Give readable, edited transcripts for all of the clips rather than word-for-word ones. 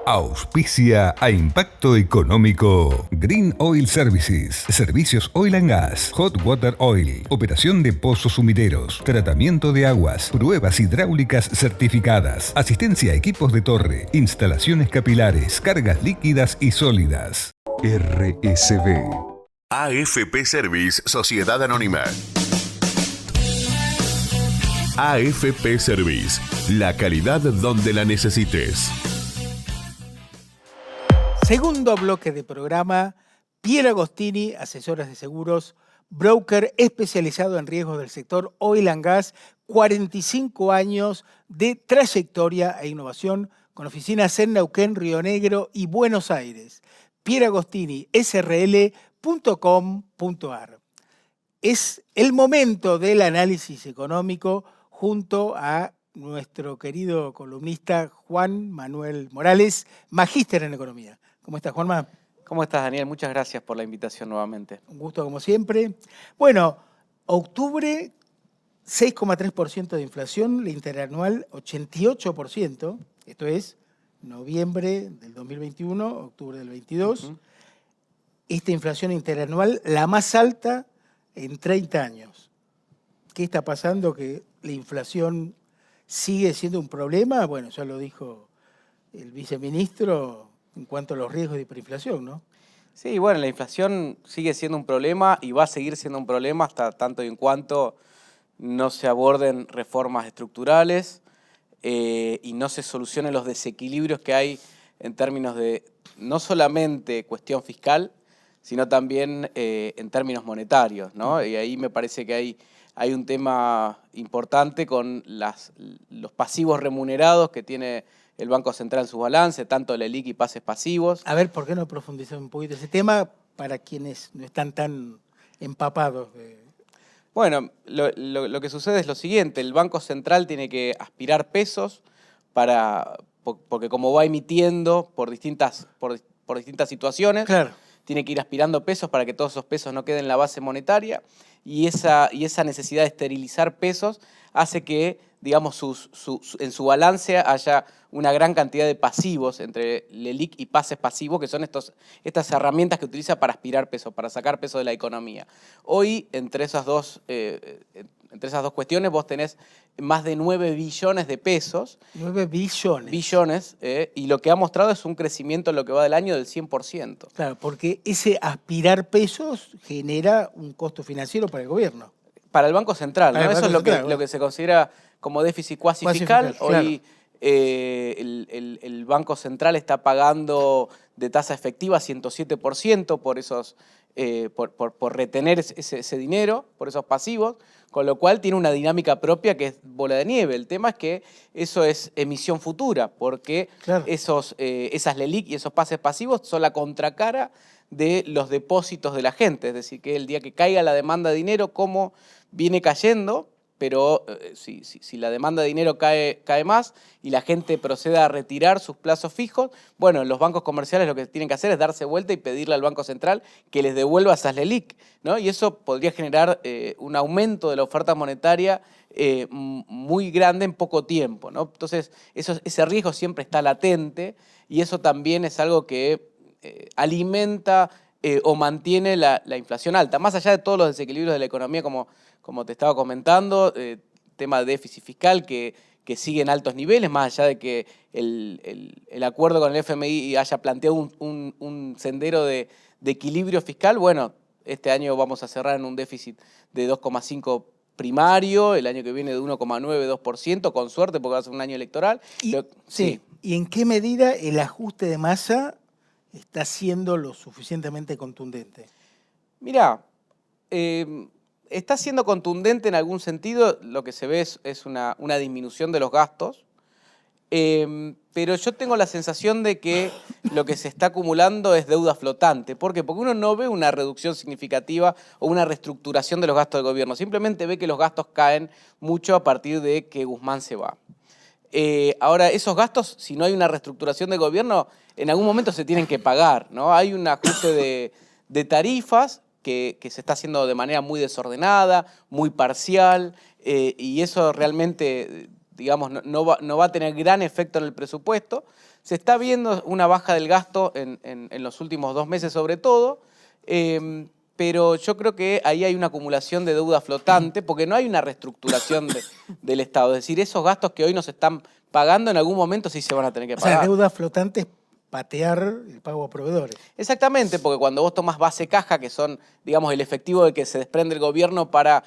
Auspicia a Impacto Económico Green Oil Services, Servicios Oil and Gas, Hot Water Oil, operación de pozos sumideros, tratamiento de aguas, pruebas hidráulicas certificadas, asistencia a equipos de torre, instalaciones capilares, cargas líquidas y sólidas. RSB. AFP Service Sociedad Anónima. AFP Service, la calidad donde la necesites. Segundo bloque de programa, Pier Agostini, asesoras de seguros, broker especializado en riesgos del sector Oil and Gas, 45 años de trayectoria e innovación con oficinas en Neuquén, Río Negro y Buenos Aires. pieragostinissrl.com.ar. Es el momento del análisis económico junto a nuestro querido columnista Juan Manuel Morales, magíster en economía. ¿Cómo estás, Juanma? ¿Cómo estás, Daniel? Muchas gracias por la invitación nuevamente. Un gusto como siempre. Bueno, octubre, 6,3% de inflación, la interanual 88%, esto es noviembre del 2021, octubre del 22. Esta inflación interanual, la más alta en 30 años. ¿Qué está pasando? Que la inflación sigue siendo un problema. Bueno, ya lo dijo el viceministro en cuanto a los riesgos de hiperinflación, ¿no? Sí, bueno, la inflación sigue siendo un problema y va a seguir siendo un problema hasta tanto y en cuanto no se aborden reformas estructurales y no se solucionen los desequilibrios que hay en términos de no solamente cuestión fiscal, sino también en términos monetarios, ¿no? Y ahí me parece que hay un tema importante con los pasivos remunerados que tiene el Banco Central en su balance, tanto el ELIC y pases pasivos. A ver, ¿por qué no profundizar un poquito ese tema para quienes no están tan empapados? Bueno, lo que sucede es lo siguiente, el Banco Central tiene que aspirar pesos porque como va emitiendo por distintas situaciones, claro, tiene que ir aspirando pesos para que todos esos pesos no queden en la base monetaria y esa necesidad de esterilizar pesos hace que, digamos, en su balance haya una gran cantidad de pasivos entre LELIC y pases pasivos, que son estas herramientas que utiliza para aspirar pesos, para sacar peso de la economía. Hoy, entre esas dos cuestiones, vos tenés más de 9 billones de pesos. 9 billones. Billones, y lo que ha mostrado es un crecimiento en lo que va del año del 100%. Claro, porque ese aspirar pesos genera un costo financiero para el gobierno. Para el Banco Central, ¿no? Eso es lo que se considera como déficit cuasi fiscal. Hoy el Banco Central está pagando de tasa efectiva 107% por retener ese dinero, por esos pasivos, con lo cual tiene una dinámica propia que es bola de nieve. El tema es que eso es emisión futura, porque claro, esas LELIC y esos pases pasivos son la contracara de los depósitos de la gente. Es decir, que el día que caiga la demanda de dinero, como viene cayendo, pero si la demanda de dinero cae más y la gente procede a retirar sus plazos fijos, bueno, los bancos comerciales lo que tienen que hacer es darse vuelta y pedirle al Banco Central que les devuelva esas LELIC, ¿no? Y eso podría generar un aumento de la oferta monetaria muy grande en poco tiempo, ¿no? Entonces, ese riesgo siempre está latente y eso también es algo que alimenta o mantiene la inflación alta. Más allá de todos los desequilibrios de la economía, como te estaba comentando, tema de déficit fiscal que sigue en altos niveles, más allá de que el acuerdo con el FMI haya planteado un sendero de equilibrio fiscal. Bueno, este año vamos a cerrar en un déficit de 2,5% primario, el año que viene de 1,9-2%, con suerte porque va a ser un año electoral. Sí. ¿Y en qué medida el ajuste de masa está siendo lo suficientemente contundente? Mirá, está siendo contundente en algún sentido, lo que se ve es una disminución de los gastos, pero yo tengo la sensación de que lo que se está acumulando es deuda flotante. ¿Por qué? Porque uno no ve una reducción significativa o una reestructuración de los gastos del gobierno, simplemente ve que los gastos caen mucho a partir de que Guzmán se va. Ahora, esos gastos, si no hay una reestructuración del gobierno, en algún momento se tienen que pagar, ¿no? Hay un ajuste de tarifas que se está haciendo de manera muy desordenada, muy parcial, y eso realmente digamos, no va a tener gran efecto en el presupuesto. Se está viendo una baja del gasto en los últimos 2 meses sobre todo, pero yo creo que ahí hay una acumulación de deuda flotante porque no hay una reestructuración del Estado. Es decir, esos gastos que hoy nos están pagando en algún momento sí se van a tener que pagar. O sea, deuda flotante es patear el pago a proveedores. Exactamente, porque cuando vos tomás base caja, que son, digamos, el efectivo de que se desprende el gobierno para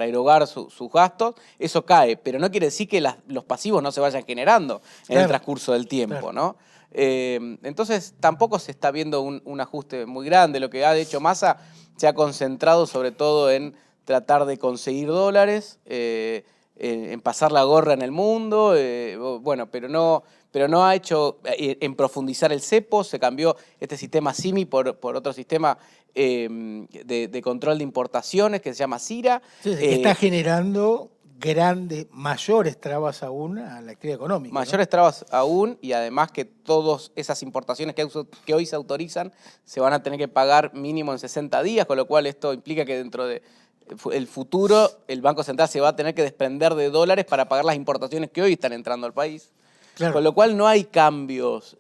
erogar sus gastos, eso cae. Pero no quiere decir que los pasivos no se vayan generando en el transcurso del tiempo, ¿no? Entonces tampoco se está viendo un ajuste muy grande. Lo que ha hecho Massa se ha concentrado sobre todo en tratar de conseguir dólares, en pasar la gorra en el mundo, bueno, pero no ha hecho en profundizar el cepo. Se cambió este sistema SIMI por otro sistema de control de importaciones que se llama CIRA. Sí, que está generando mayores trabas aún a la actividad económica. Mayores trabas aún, y además que todas esas importaciones que hoy se autorizan se van a tener que pagar mínimo en 60 días, con lo cual esto implica que dentro de el futuro el Banco Central se va a tener que desprender de dólares para pagar las importaciones que hoy están entrando al país. Claro. Con lo cual no hay cambios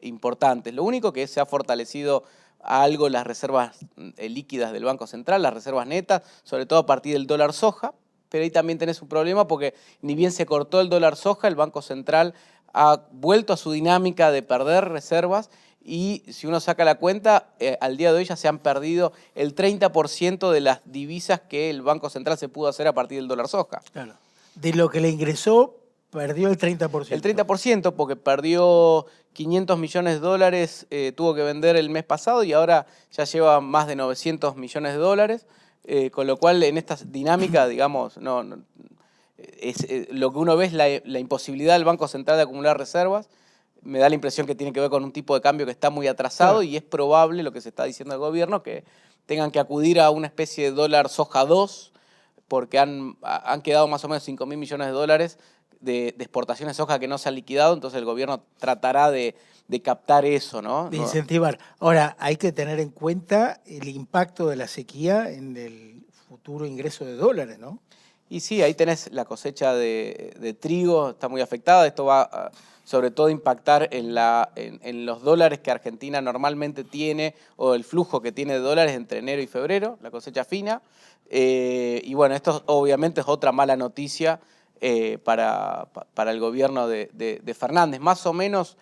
importantes. Lo único que se ha fortalecido algo las reservas líquidas del Banco Central, las reservas netas, sobre todo a partir del dólar soja, pero ahí también tenés un problema porque ni bien se cortó el dólar soja, el Banco Central ha vuelto a su dinámica de perder reservas y si uno saca la cuenta, al día de hoy ya se han perdido el 30% de las divisas que el Banco Central se pudo hacer a partir del dólar soja. Claro. De lo que le ingresó, perdió el 30%. El 30% porque perdió 500 millones de dólares, tuvo que vender el mes pasado y ahora ya lleva más de 900 millones de dólares. Con lo cual, en esta dinámica, digamos, lo que uno ve es la imposibilidad del Banco Central de acumular reservas. Me da la impresión que tiene que ver con un tipo de cambio que está muy atrasado, claro. Y es probable, lo que se está diciendo el gobierno, que tengan que acudir a una especie de dólar soja 2, porque han quedado más o menos 5.000 millones de dólares de exportaciones de soja que no se han liquidado, entonces el gobierno tratará de captar eso, ¿no? De incentivar. Ahora, hay que tener en cuenta el impacto de la sequía en el futuro ingreso de dólares, ¿no? Y sí, ahí tenés la cosecha de trigo, está muy afectada. Esto va sobre todo a impactar en los dólares que Argentina normalmente tiene, o el flujo que tiene de dólares entre enero y febrero, la cosecha fina. Y bueno, esto obviamente es otra mala noticia para el gobierno de Fernández. Más o menos,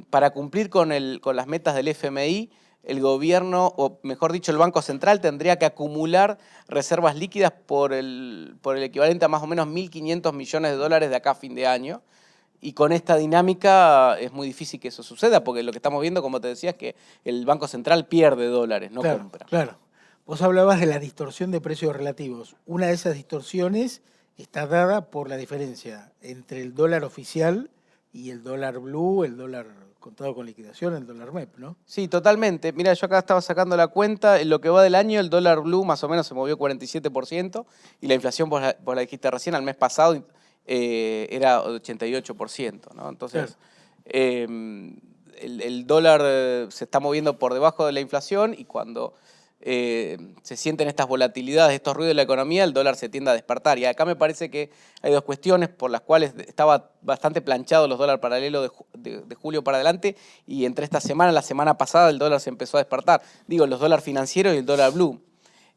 para cumplir con las metas del FMI, el gobierno, o mejor dicho, el Banco Central tendría que acumular reservas líquidas por el equivalente a más o menos 1.500 millones de dólares de acá a fin de año. Y con esta dinámica es muy difícil que eso suceda, porque lo que estamos viendo, como te decía, es que el Banco Central pierde dólares, no compra. Claro. Vos hablabas de la distorsión de precios relativos. Una de esas distorsiones está dada por la diferencia entre el dólar oficial y el dólar blue, el dólar contado con liquidación, el dólar MEP, ¿no? Sí, totalmente. Mira, yo acá estaba sacando la cuenta, en lo que va del año el dólar blue más o menos se movió 47% y la inflación, vos la dijiste recién, al mes pasado era 88%, ¿no? Entonces, el dólar se está moviendo por debajo de la inflación y cuando se sienten estas volatilidades, estos ruidos de la economía, el dólar se tiende a despertar. Y acá me parece que hay dos cuestiones por las cuales estaba bastante planchado los dólares paralelos de julio para adelante, y entre esta semana y la semana pasada el dólar se empezó a despertar. Digo, los dólares financieros y el dólar blue.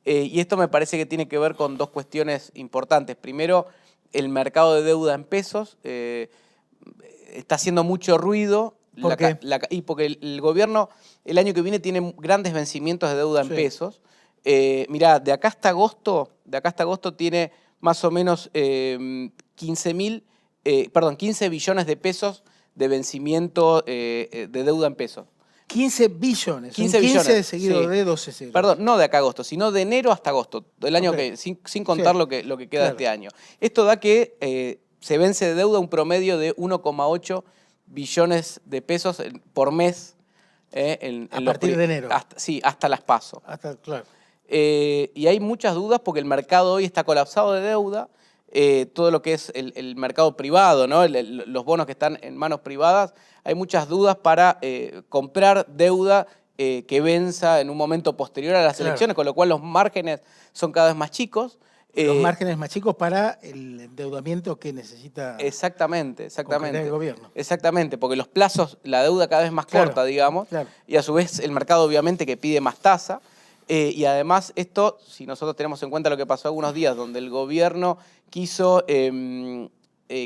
Y esto me parece que tiene que ver con dos cuestiones importantes. Primero, el mercado de deuda en pesos está haciendo mucho ruido. ¿Por qué? Y porque el gobierno el año que viene tiene grandes vencimientos de deuda en pesos. Mirá, de acá hasta agosto tiene más o menos 15 billones de pesos de vencimiento de deuda en pesos. 15 billones. 15 billones seguido sí. De 12 ceros. Perdón, no de acá a agosto, sino de enero hasta agosto, del año que sin contar lo que queda de este año. Esto da que se vence de deuda un promedio de 1,8 billones de pesos por mes. A partir de enero. Hasta las PASO. Claro. Y hay muchas dudas porque el mercado hoy está colapsado de deuda. Todo lo que es el mercado privado, ¿no? Los bonos que están en manos privadas, hay muchas dudas para comprar deuda que venza en un momento posterior a las elecciones, con lo cual los márgenes son cada vez más chicos. Los márgenes más chicos para el endeudamiento que necesita Exactamente. concretar el gobierno. Exactamente, porque los plazos, la deuda cada vez más corta, digamos, y a su vez el mercado obviamente que pide más tasa. Y además esto, si nosotros tenemos en cuenta lo que pasó algunos días, donde el gobierno quiso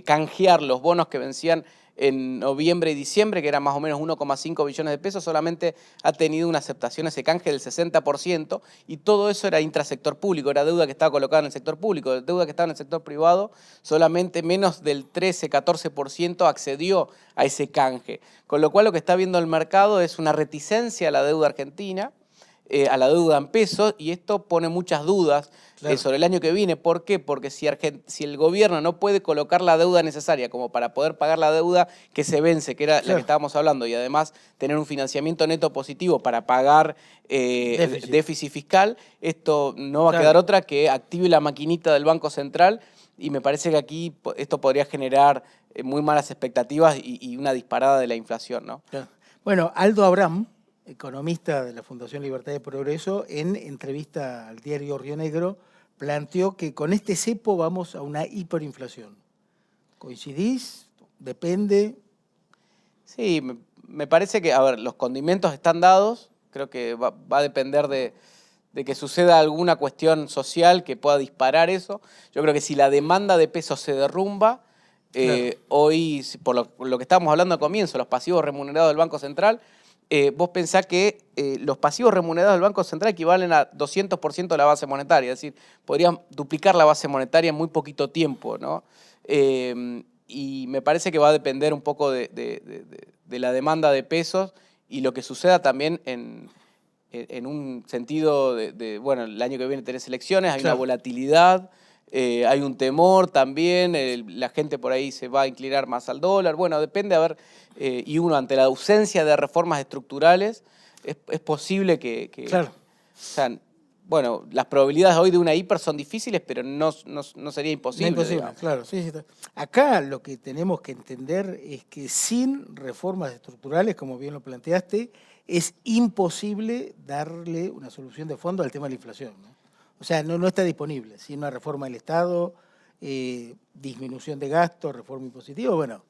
canjear los bonos que vencían en noviembre y diciembre, que eran más o menos 1,5 billones de pesos, solamente ha tenido una aceptación ese canje del 60%, y todo eso era intrasector público, era deuda que estaba colocada en el sector público, deuda que estaba en el sector privado, solamente menos del 13-14% accedió a ese canje. Con lo cual lo que está viendo el mercado es una reticencia a la deuda argentina, a la deuda en pesos, y esto pone muchas dudas sobre el año que viene. ¿Por qué? Porque si el gobierno no puede colocar la deuda necesaria como para poder pagar la deuda que se vence, que era la que estábamos hablando, y además tener un financiamiento neto positivo para pagar déficit fiscal, esto no va a quedar otra que active la maquinita del Banco Central, y me parece que aquí esto podría generar muy malas expectativas y una disparada de la inflación, ¿no? Bueno, Aldo Abraham, economista de la Fundación Libertad y Progreso, en entrevista al diario Río Negro, planteó que con este cepo vamos a una hiperinflación. ¿Coincidís? ¿Depende? Sí, me parece que, a ver, los condimentos están dados, creo que va a depender de que suceda alguna cuestión social que pueda disparar eso. Yo creo que si la demanda de pesos se derrumba, hoy, por lo que estábamos hablando al comienzo, los pasivos remunerados del Banco Central, vos pensás que los pasivos remunerados del Banco Central equivalen a 200% de la base monetaria, es decir, podrían duplicar la base monetaria en muy poquito tiempo, ¿no? Y me parece que va a depender un poco de la demanda de pesos y lo que suceda también en un sentido bueno, el año que viene tenés elecciones, hay una volatilidad, hay un temor también, la gente por ahí se va a inclinar más al dólar. Bueno, depende, a ver, y uno ante la ausencia de reformas estructurales, es posible que o sea, bueno, las probabilidades hoy de una hiper son difíciles, pero no sería imposible. No imposible, claro. Sí. Acá lo que tenemos que entender es que sin reformas estructurales, como bien lo planteaste, es imposible darle una solución de fondo al tema de la inflación, ¿no? O sea, no está disponible. Sin una reforma del Estado, disminución de gastos, reforma impositiva, bueno.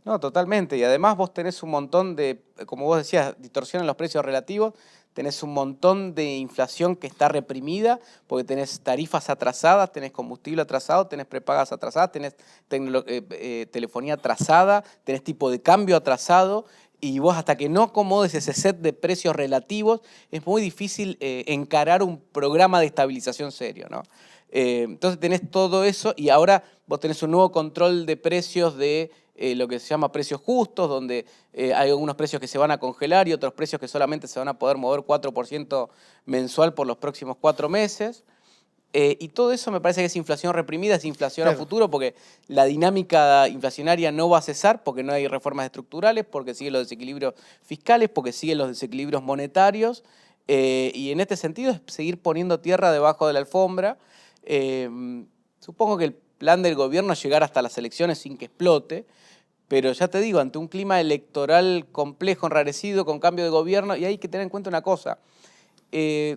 No, totalmente. Y además vos tenés un montón de, como vos decías, distorsión en los precios relativos, tenés un montón de inflación que está reprimida, porque tenés tarifas atrasadas, tenés combustible atrasado, tenés prepagas atrasadas, tenés telefonía atrasada, tenés tipo de cambio atrasado, y vos hasta que no acomodes ese set de precios relativos, es muy difícil encarar un programa de estabilización serio, ¿no? Entonces tenés todo eso y ahora vos tenés un nuevo control de precios de lo que se llama precios justos, donde hay algunos precios que se van a congelar y otros precios que solamente se van a poder mover 4% mensual por los próximos 4 meses. Y todo eso me parece que es inflación reprimida, es inflación a futuro, porque la dinámica inflacionaria no va a cesar, porque no hay reformas estructurales, porque siguen los desequilibrios fiscales, porque siguen los desequilibrios monetarios, y en este sentido es seguir poniendo tierra debajo de la alfombra. Supongo que el plan del gobierno es llegar hasta las elecciones sin que explote, pero ya te digo, ante un clima electoral complejo, enrarecido, con cambio de gobierno, y hay que tener en cuenta una cosa.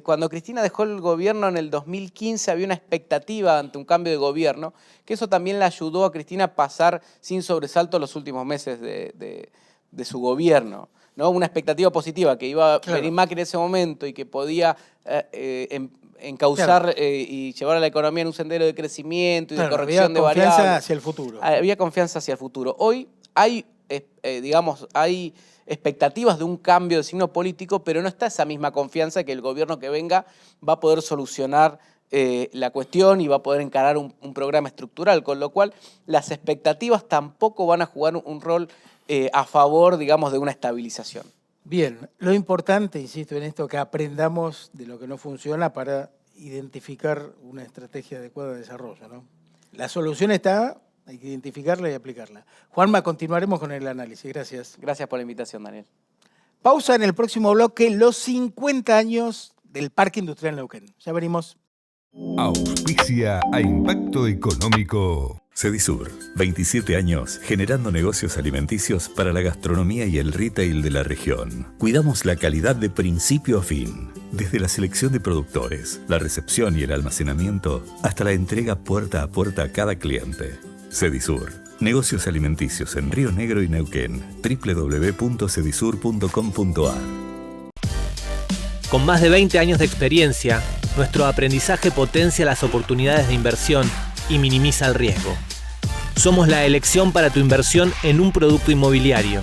Cuando Cristina dejó el gobierno en el 2015 había una expectativa ante un cambio de gobierno, que eso también le ayudó a Cristina a pasar sin sobresalto los últimos meses de su gobierno, ¿no? Una expectativa positiva, que iba a venir Macri en ese momento y que podía encauzar y llevar a la economía en un sendero de crecimiento y de corrección de variables. Había confianza hacia el futuro. Había confianza hacia el futuro. Hoy hay, hay expectativas de un cambio de signo político, pero no está esa misma confianza que el gobierno que venga va a poder solucionar la cuestión y va a poder encarar un programa estructural, con lo cual las expectativas tampoco van a jugar un rol a favor, digamos, de una estabilización. Bien, lo importante, insisto en esto, que aprendamos de lo que no funciona para identificar una estrategia adecuada de desarrollo, ¿no? La solución está, hay que identificarla y aplicarla. Juanma, continuaremos con el análisis. Gracias. Gracias por la invitación, Daniel. Pausa en el próximo bloque, los 50 años del Parque Industrial Neuquén. Ya venimos. Auspicia a Impacto Económico. Cedisur, 27 años generando negocios alimenticios para la gastronomía y el retail de la región. Cuidamos la calidad de principio a fin, desde la selección de productores, la recepción y el almacenamiento, hasta la entrega puerta a puerta a cada cliente. Cedisur, negocios alimenticios en Río Negro y Neuquén. www.cedisur.com.ar. Con más de 20 años de experiencia, nuestro aprendizaje potencia las oportunidades de inversión y minimiza el riesgo. Somos la elección para tu inversión en un producto inmobiliario.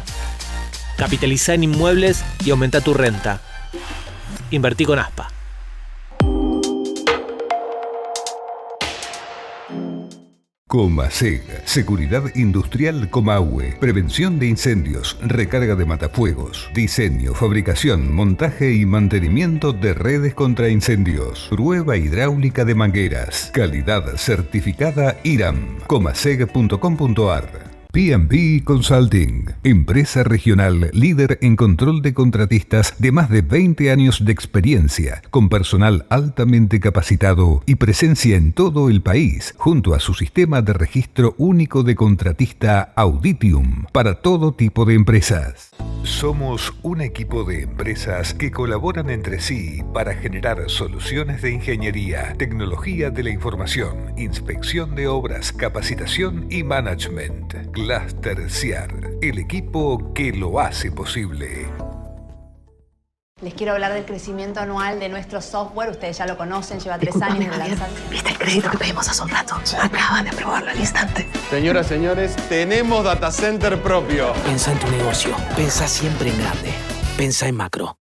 Capitaliza en inmuebles y aumenta tu renta. Invertí con Aspa. Comaseg, Seguridad Industrial Comahue, prevención de incendios, recarga de matafuegos, diseño, fabricación, montaje y mantenimiento de redes contra incendios, prueba hidráulica de mangueras, calidad certificada IRAM, comaseg.com.ar. P&B Consulting, empresa regional líder en control de contratistas de más de 20 años de experiencia, con personal altamente capacitado y presencia en todo el país, junto a su sistema de registro único de contratista Auditium, para todo tipo de empresas. Somos un equipo de empresas que colaboran entre sí para generar soluciones de ingeniería, tecnología de la información, inspección de obras, capacitación y management. Cluster CIAR, el equipo que lo hace posible. Les quiero hablar del crecimiento anual de nuestro software. Ustedes ya lo conocen, lleva 3 años de lanzar. ¿Viste el crédito que pedimos hace un rato? Acaban de aprobarlo al instante. Señoras, señores, tenemos data center propio. Pensa en tu negocio. Pensa siempre en grande. Pensa en macro.